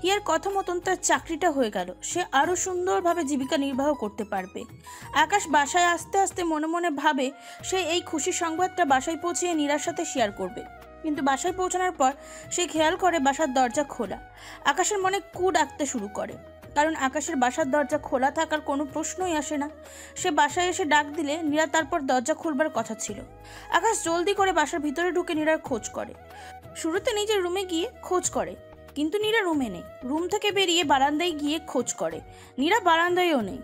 Here কথা মতন তার চাকরিটা হয়ে গেল, সে আরও সুন্দরভাবে জীবিকা নির্বাহ করতে পারবে। আকাশ বাসায় আস্তে আস্তে মনে মনে ভাবে সে এই খুশির সংবাদটা বাসায় পৌঁছিয়ে নীরার সাথে শেয়ার করবে। কিন্তু বাসায় পৌঁছানোর পর সে খেয়াল করে বাসার দরজা খোলা। আকাশের মনে কু ডাকতে শুরু করে, কারণ আকাশের বাসার দরজা খোলা থাকার কোনো প্রশ্নই আসে না। সে বাসায় এসে ডাক দিলে নীরা তারপর দরজা খুলবার কথা ছিল। আকাশ জলদি করে বাসার ভিতরে ঢুকে নীরার খোঁজ করে। শুরুতে নিজের রুমে গিয়ে খোঁজ করে, কিন্তু নীরা রুমে নেই। রুম থেকে বেরিয়ে বারান্দায় গিয়ে খোঁজ করে, নীরা বারান্দায়ও নেই।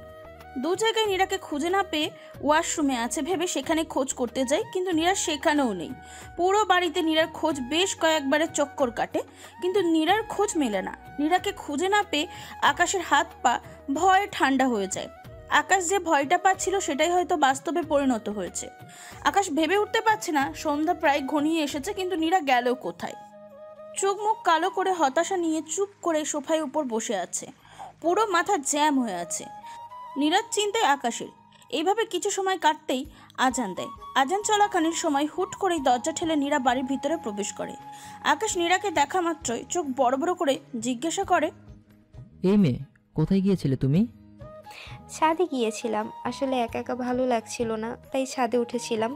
দু জায়গায় নীরাকে খুঁজে না পেয়ে ওয়াশরুমে আছে ভেবে সেখানে খোঁজ করতে যায়, কিন্তু নীরা সেখানেও নেই। পুরো বাড়িতে নীরার খোঁজ বেশ কয়েকবারে চক্কর কাটে, কিন্তু নীরার খোঁজ মেলে না। নীরাকে খুঁজে না পেয়ে আকাশের হাত পা ভয়ে ঠান্ডা হয়ে যায়। আকাশ যে ভয়টা পাচ্ছিল সেটাই হয়তো বাস্তবে পরিণত হয়েছে। আকাশ ভেবে উঠতে পারছে না, সন্ধ্যা প্রায় ঘনিয়ে এসেছে, কিন্তু নীরা গেল কোথায়। চোখ মুখ কালো করে হতাশা নিয়ে চুপ করে সোফায় উপর বসে আছে, পুরো মাথা জ্যাম হয়ে আছে। নীরার চিন্তায় আকাশের। এইভাবে কিছু সময় কাটতেই আজান দেয়। আজান চলাকালীন সময় হুট করেই দরজা ঠেলে নীরা বাড়ির ভিতরে প্রবেশ করে। আকাশ নীরাকে দেখা মাত্রই চোখ বড় বড় করে জিজ্ঞাসা করে, এই মেয়ে, কোথায় গিয়েছিলে তুমি? ছাদে গিয়েছিলাম, আসলে একা একা ভালো লাগছিল না, তাই ছাদে উঠেছিলাম।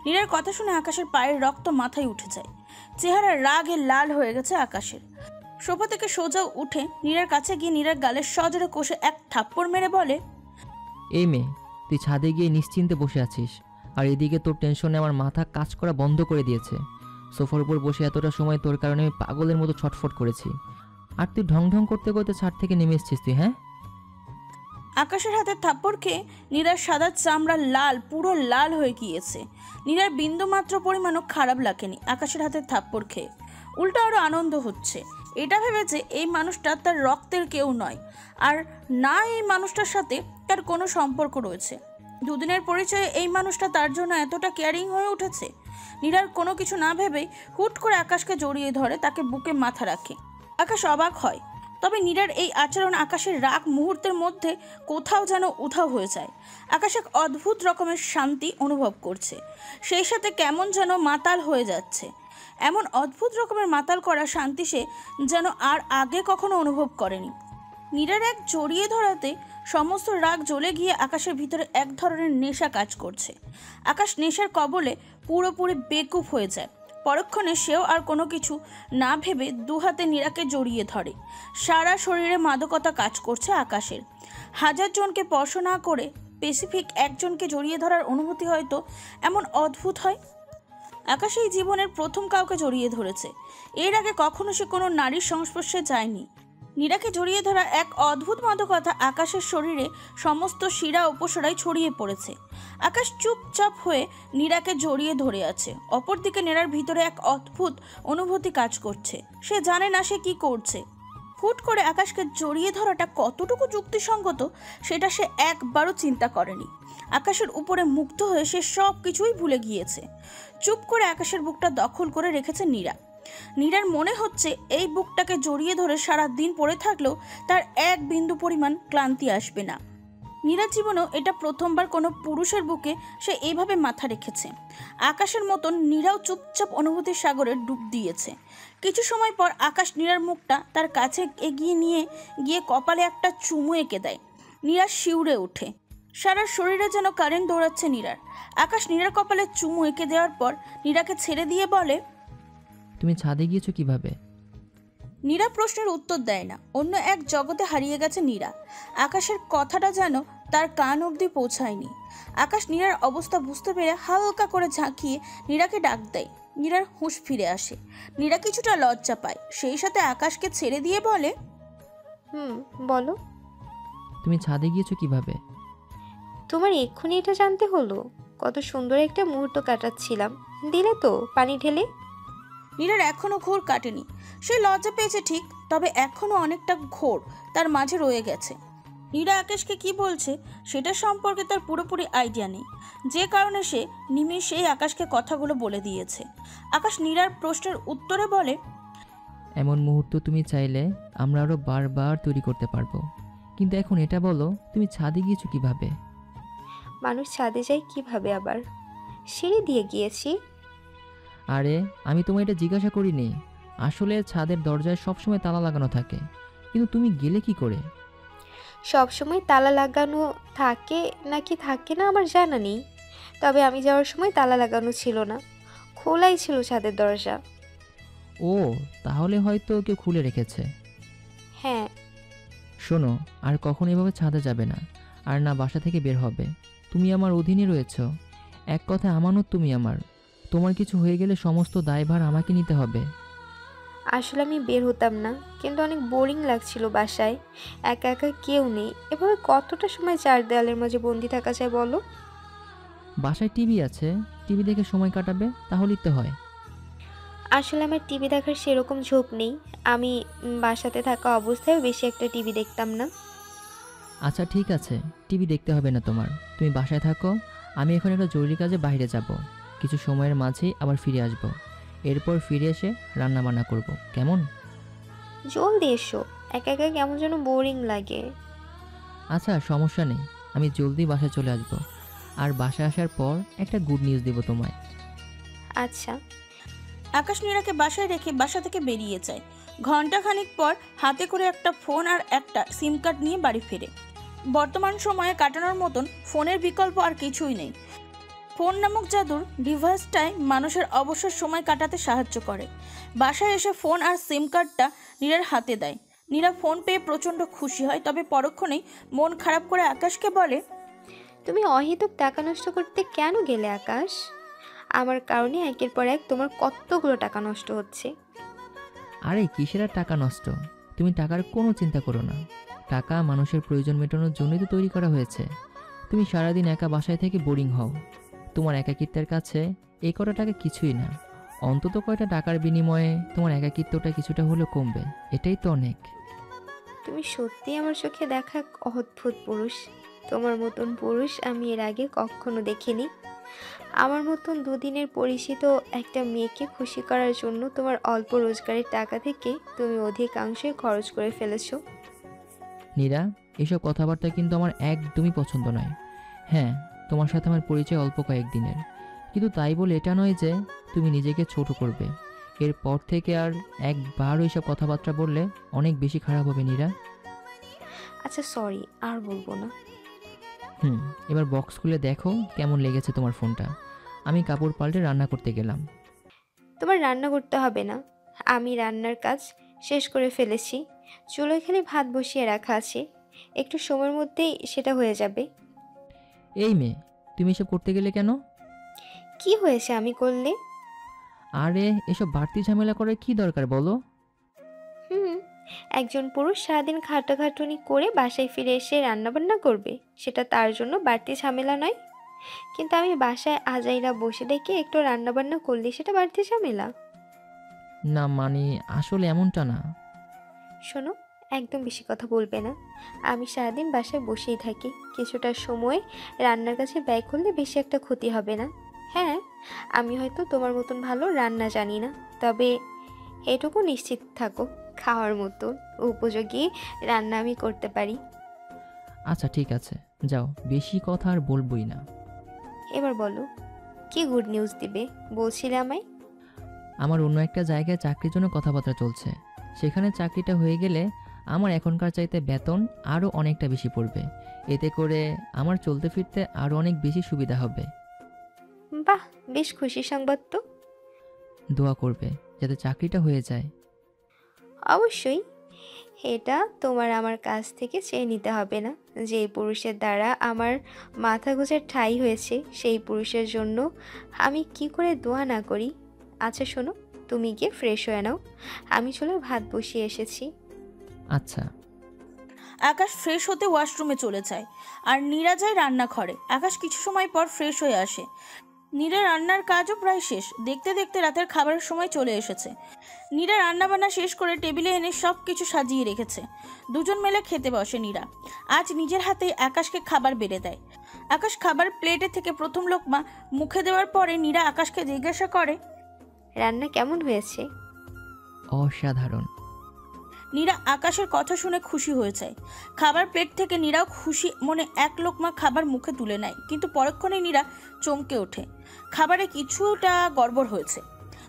নীরার কথা শুনে আকাশের পায়ের রক্ত মাথায় উঠে যায়। চেহারা রাগে লাল হয়ে গেছে আকাশের। সোফা থেকে সোজা উঠে নীরার কাছে গিয়ে নীরার গালের সজোরে কষে এক থাপ্পড় মেরে বলে, এই মেয়ে, তুই ছাদে গিয়ে নিশ্চিন্তে বসে আছিস, আর এদিকে তোর টেনশনে আমার মাথা কাজ করা বন্ধ করে দিয়েছে। সোফার উপর বসে এতটা সময় তোর কারণে আমি পাগলের মতো ছটফট করেছি, আর তুই ঢং ঢং করতে করতে ছাদ থেকে নেমে এসছিস তুই, হ্যাঁ? আকাশের হাতে থাপ্পড় খেয়ে নীরার সাদা চামড়া লাল, পুরো লাল হয়ে গিয়েছে। নীরার বিন্দুমাত্র পরিমাণও খারাপ লাগেনি আকাশের হাতে থাপ্পড় খেয়ে, উল্টো আরও আনন্দ হচ্ছে। এটা ভেবেছে এই মানুষটা তার রক্তের কেউ নয়, আর না এই মানুষটার সাথে তার কোনো সম্পর্ক রয়েছে। দুদিনের পরিচয়ে এই মানুষটা তার জন্য এতটা কেয়ারিং হয়ে উঠেছে। নীরার কোনো কিছু না ভেবেই হুট করে আকাশকে জড়িয়ে ধরে, তাকে বুকে মাথা রাখে। আকাশ অবাক হয়, তবে নীরার এই আচরণ আকাশের রাগ মুহূর্তের মধ্যে কোথাও যেন উধাও হয়ে যায়। আকাশ এক অদ্ভুত রকমের শান্তি অনুভব করছে, সেই সাথে কেমন যেন মাতাল হয়ে যাচ্ছে। এমন অদ্ভুত রকমের মাতাল করা শান্তি সে যেন আর আগে কখনো অনুভব করেনি। নীরার এক জড়িয়ে ধরাতে সমস্ত রাগ জ্বলে গিয়ে আকাশের ভিতরে এক ধরনের নেশা কাজ করছে। আকাশ নেশার কবলে পুরোপুরি বেকুফ হয়ে যায়। পরক্ষণে সেও আর কোনো কিছু না ভেবে দু হাতে নীরাকে জড়িয়ে ধরে। সারা শরীরে মাদকতা কাজ করছে আকাশের। হাজার জনকে স্পর্শ না করে স্পেসিফিক একজনকে জড়িয়ে ধরার অনুভূতি হয়তো এমন অদ্ভুত হয়। আকাশ এই জীবনের প্রথম কাউকে জড়িয়ে ধরেছে। এর আগে কখনো সে কোনো নারীর সংস্পর্শে যায়নি। নীরাকে জড়িয়ে ধরা এক অদ্ভুত মাদকতা আকাশের শরীরে সমস্ত শিরা উপশিরায় ছড়িয়ে পড়েছে। আকাশ চুপচাপ হয়ে নীরাকে জড়িয়ে ধরে আছে। অপরদিকে নীরার ভিতরে এক অদ্ভুত অনুভূতি কাজ করছে। সে জানে না সে কি করছে। হুট করে আকাশকে জড়িয়ে ধরাটা কতটুকু যুক্তিসঙ্গত সেটা সে একবারও চিন্তা করেনি। আকাশের উপরে মুগ্ধ হয়ে সে সব কিছুই ভুলে গিয়েছে। চুপ করে আকাশের বুকটা দখল করে রেখেছে নীরা। নীরার মনে হচ্ছে এই বুকটাকে জড়িয়ে ধরে সারা দিন পড়ে থাকলেও তার এক বিন্দু পরিমাণ ক্লান্তি আসবে না। নীরার জীবনেও এটা প্রথমবার কোনো পুরুষের বুকে সে এইভাবে মাথা রেখেছে। আকাশের মতন নীরাও চুপচাপ অনুভূতির সাগরে ডুব দিয়েছে। কিছু সময় পর আকাশ নীরার মুখটা তার কাছে এগিয়ে নিয়ে গিয়ে কপালে একটা চুমু এঁকে দেয়। নীরা শিউরে ওঠে, সারা শরীরে যেন কারেন্ট দৌড়াচ্ছে নীরার। আকাশ নীরার কপালে চুমু এঁকে দেওয়ার পর নীরাকে ছেড়ে দিয়ে বলে, তুমি ছাদে গিয়েছো কিভাবে? নীরা প্রশ্নের উত্তর দেয় না। অন্য এক জগতে হারিয়ে গেছে নীরা। আকাশের কথাটা যেন তার কান অবধি পৌঁছায়নি। আকাশ নীরার অবস্থা বুঝতে পেরে হালকা করে ঝাঁকিয়ে নীরাকে ডাক দেয়। নীরার হুঁশ ফিরে আসে। নীরা কিছুটা লজ্জা পায়, সেই সাথে আকাশকে ছেড়ে দিয়ে বলে, বলো। তুমি ছাদে গিয়েছো কিভাবে? তোমার এক্ষুনি এটা জানতে হলো? কত সুন্দর একটা মুহূর্ত কাটাচ্ছিলাম, দিলে তো পানি ঢেলে। নীরার এখনও ঘোর কাটেনি। সে লজ্জা পেয়েছে ঠিক, তবে এখনও অনেকটা ঘোর তার মাঝে রয়ে গেছে। নীরা আকাশকে কি বলছে সেটা সম্পর্কে তার পুরোপুরি আইডিয়া নেই, যে কারণে সে নিমেষেই আকাশকে কথাগুলো বলে দিয়েছে। আকাশ নীরার প্রশ্নের উত্তরে বলে, এমন মুহূর্ত তুমি চাইলে আমরা আরও বারবার তৈরি করতে পারবো, কিন্তু এখন এটা বলো, তুমি ছাদে গিয়েছো কিভাবে? মানুষ ছাদে যায় কিভাবে আবার? সিঁড়ি দিয়ে গিয়েছি। আরে আমি তোমায় এটা জিজ্ঞাসা করিনি, আসলে ছাদের দরজায় সবসময় তালা লাগানো থাকে, কিন্তু তুমি গেলে কি করে? সব সময় তালা লাগানো থাকে নাকি থাকে না আমার জানা নেই, তবে আমি যাওয়ার সময় তালা লাগানো ছিল না, খোলাই ছিল ছাদের দরজা। ও, তাহলে হয়তো কেউ খুলে রেখেছে। হ্যাঁ। শোনো, আর কখনো এভাবে ছাদে যাবে না, আর না বাসা থেকে বের হবে। তুমি আমার অধীনে রয়েছ, এক কথায় আমানত তুমি আমার। তোমার কিছু হয়ে গেলে সমস্ত দায়ভার আমাকে নিতে হবে। আসলে আমি বের হতাম না, কিন্তু অনেক বোরিং লাগছিল বাসায়, একা একা কেউ নেই। এভাবে কতটা সময় চার দেওয়ালের মাঝে বন্দি থাকা যায় বলো? বাসায় টিভি আছে, টিভি দেখে সময় কাটাবে, তাহলেই তো হয়। আসলে আমার টিভি দেখার সেরকম ঝোঁক নেই। আমি বাসাতে থাকা অবস্থায় বেশি একটা টিভি দেখতাম না। আচ্ছা ঠিক আছে, টিভি দেখতে হবে না তোমার, তুমি বাসায় থাকো। আমি এখন একটা জরুরি কাজে বাইরে যাব, কিছু সময়ের মাঝেই আবার ফিরে আসব। এরপর ফিরে এসে রান্না বান্না করব, কেমন? জলদি এসো, একা একা কেমন যেন বোরিং লাগে। আচ্ছা সমস্যা নেই, আমি জলদি বাসায় চলে আসব। আর বাসায় আসার পর একটা গুড নিউজ দেব তোমায়। আচ্ছা। আকাশ নীরাকে বাসায় রেখে বাসা থেকে বেরিয়ে যায়। ঘণ্টাখানিক পর হাতে করে একটা ফোন আর একটা সিম কার্ড নিয়ে বাড়ি ফেরে। বর্তমান সময়ে কাটানোর মতন ফোনের বিকল্প আর কিছুই নেই। ফোন নামক জাদুর ডিভাইসটাই মানুষের অবসর সময় কাটাতে সাহায্য করে। বাসায় এসে ফোন আর সিম কার্ডটা নীরার হাতে দেয়। নীরা ফোন পেয়ে প্রচণ্ড খুশি হয়, তবে পরক্ষণেই মন খারাপ করে আকাশকে বলে, তুমি অহেতুক টাকা নষ্ট করতে কেন গেলে আকাশ? আমার কারণে একের পর এক তোমার কতগুলো টাকা নষ্ট হচ্ছে। আরে কিসের আর টাকা নষ্ট, তুমি টাকার কোনো চিন্তা করো না। টাকা মানুষের প্রয়োজন মেটানোর জন্যই তো তৈরি করা হয়েছে। তুমি সারাদিন একা বাসায় থেকে বোরিং হও, তোমার একাকিত্বের কাছে এই কটা টাকা কিছুই না। অন্তত কয়টা টাকার বিনিময়ে তোমার একাকিত্বটা কিছুটা হলেও কমবে, এটাই তো অনেক। তুমি সত্যি আমার চোখে দেখা এক অদ্ভুত পুরুষ। তোমার মতন পুরুষ আমি এর আগে কখনো দেখিনি। আমার মতন দুদিনের পরিচিত একটা মেয়েকে খুশি করার জন্য তোমার অল্প রোজগারের টাকা থেকে তুমি অধিকাংশই খরচ করে ফেলেছো। নীরা, এইসব কথাবার্তা কিন্তু আমার একদমই পছন্দ নয়। হ্যাঁ, তোমার সাথে আমার পরিচয় অল্প কয়েকদিনের, কিন্তু তাই বলে এটা নয় যে তুমি নিজেকে ছোট করবে। এরপর থেকে আর একবারও এইসব কথাবার্তা বললে অনেক বেশি খারাপ হবে নীরা। আচ্ছা সরি, আর বলবো না। এবার বক্স খুলে দেখো কেমন লেগেছে তোমার ফোনটা। আমি কাপড় পাল্টে রান্না করতে গেলাম। তোমার রান্না করতে হবে না, আমি রান্নার কাজ শেষ করে ফেলেছি। চুলোয় খালি ভাত বসিয়ে রাখা আছে, একটু সময়ের মধ্যেই সেটা হয়ে যাবে। এই মেয়ে, তুমি এসব করতে গেলে কেন? কি হয়েছে আমি করলে? আরে এসব বাড়তি ঝামেলা করার কি দরকার বলো? একজন পুরুষ সারাদিন খাটাখাটুনি করে বাসায় ফিরে এসে রান্নাবান্না করবে, সেটা তার জন্য বাড়তি ঝামেলা নয়। কিন্তু আমি বাসায় আজাইরা বসে দেখে একটু রান্নাবান্না করলে সেটা বাড়তি ঝামেলা। না মানে আসলে এমনটা না। শোনো, একদম বেশি কথা বলবে না। আমি সারাদিন বাসায় বসেই থাকি, কিছুটা সময় রান্নার কাছে ব্যয় করলে বেশি একটা ক্ষতি হবে না। হ্যাঁ, আমি হয়তো তোমার মতন ভালো রান্না জানি না, তবে এটুকু নিশ্চিত থাকো, খাওয়ার মতো উপযোগী রান্না আমি করতে পারি। আচ্ছা ঠিক আছে, যাও, বেশি কথা আর বলবই না। এবার বলো, কি গুড নিউজ দিবে বলছিলে আমায়? আমার অন্য একটা জায়গায় চাকরির জন্য কথাবার্তা চলছে। সেখানে চাকরিটা হয়ে গেলে আমার এখনকার চাইতে বেতন আরও অনেকটা বেশি পড়বে। এতে করে আমার চলতে ফিরতে আরও অনেক বেশি সুবিধা হবে। বাহ, বেশ খুশি সংবাদ তো। দোয়া করবে যাতে চাকরিটা হয়ে যায়। অবশ্যই, এটা তোমার আমার কাছ থেকে চেয়ে নিতে হবে না। যে পুরুষের দ্বারা আমার মাথা গোঁজার ঠাঁই হয়েছে, সেই পুরুষের জন্য আমি কি করে দোয়া না করি। আচ্ছা শোনো, তুমি গিয়ে ফ্রেশ হয়ে নাও, আমি চলে ভাত বসিয়ে এসেছি। আচ্ছা। আকাশ ফ্রেশ হতে ওয়াশরুমে চলে যায় আর নীরা যায় রান্নাঘরে। আকাশ কিছু সময় পর ফ্রেশ হয়ে আসে। নীরা রান্নার কাজও প্রায় শেষ, দেখতে দেখতে রাতের খাবারের সময় চলে এসেছে। নীরা রান্নাবান্না শেষ করে টেবিলে এনে সব কিছু সাজিয়ে রেখেছে। দুজন মিলে খেতে বসে নীরা। আজ নিজের হাতেই আকাশকে খাবার বেড়ে দেয়। আকাশ খাবার প্লেটে থেকে প্রথম লোকমা মুখে দেওয়ার পরে নীরা আকাশকে জিজ্ঞাসা করে, রান্না কেমন হয়েছে? অসাধারণ। নীরা আকাশের কথা শুনে খুশি হয়ে যায়। খাবার প্লেট থেকে নীরাও খুশি মনে এক লোকমা খাবার মুখে তুলে নেয়, কিন্তু পরক্ষণে নীরা চমকে ওঠে। খাবারে কিছুটা গড়বড় হয়েছে।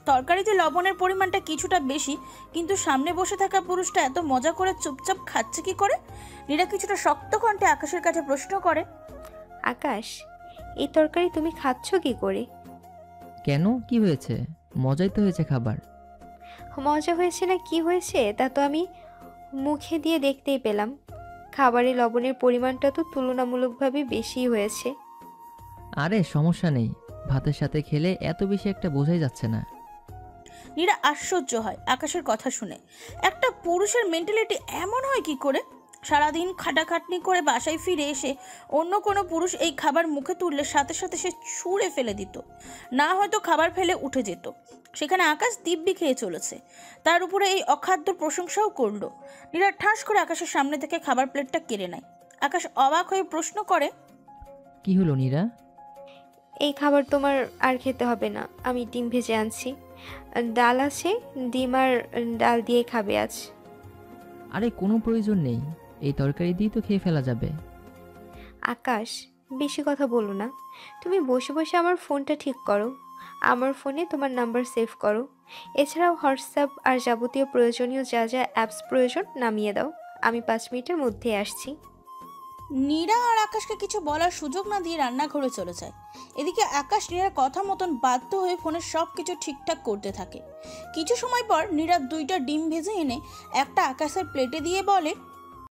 তরকারিতে লবণের পরিমাণটা কিছুটা বেশি, কিন্তু সামনে বসে থাকা পুরুষটা এত মজা করে চুপচাপ খাচ্ছে কি করে? নীরা কিছুটা শক্ত কণ্ঠে আকাশের কাছে প্রশ্ন করে। আকাশ, এই তরকারি তুমি খাচ্ছ কি করে? কেন, কি হয়েছে? মজাই তো হয়েছে খাবার। মজা হয়েছে না কি হয়েছে তা তো আমি মুখে দিয়ে দেখতেই পেলাম। খাবারে লবণের পরিমাণটা তো তুলনামূলকভাবে বেশিই হয়েছে। আরে সমস্যা নেই, ভাতের সাথে খেলে এত বেশি একটা বোঝাই যাচ্ছে না। নীরা আশ্চর্য হয় আকাশের কথা শুনে। একটা পুরুষের মেন্টালিটি এমন হয় কি করে? সারাদিন খাটাখাটনি করে বাসায় ফিরে এসে অন্য কোনো পুরুষ এই খাবার মুখে তুললে সাথে সাথে সে ছুঁড়ে ফেলে দিত, না হয়তো খাবার ফেলে উঠে যেত। সেখানে আকাশ দিব্যি খেয়ে চলেছে, তার উপরে এই অখাদ্য প্রশংসাও করলো। নীরা ঠাস করে আকাশের সামনে থেকে খাবার প্লেটটা কেড়ে নেয়। আকাশ অবাক হয়ে প্রশ্ন করে। কি হলো নীরা? এই খাবার তোমার আর খেতে হবে না, আমি ডিম ভেজে আনছি। ডাল আছে, ডিম আর ডাল দিয়ে খাবে আজ। আরে কোনো প্রয়োজন নেই, এই তরকারি দিয়ে তো খেয়ে ফেলা যাবে। আকাশ, বেশি কথা বলো না। তুমি বসে বসে আমার ফোনটা ঠিক করো, আমার ফোনে তোমার নাম্বার সেভ করো। এছাড়াও হোয়াটসঅ্যাপ আর যাবতীয় প্রয়োজনীয় যা যা অ্যাপস প্রয়োজন নামিয়ে দাও। আমি 5 মিনিটের মধ্যে আসছি। নীরা আর আকাশকে কিছু বলার সুযোগ না দিয়ে রান্নাঘরে চলে যায়। এদিকে আকাশ নীরার কথা মতন বাধ্য হয়ে ফোনের সব কিছু ঠিকঠাক করতে থাকে। কিছু সময় পর নীরা 2টা ডিম ভেজে এনে একটা আকাশের প্লেটে দিয়ে বলে।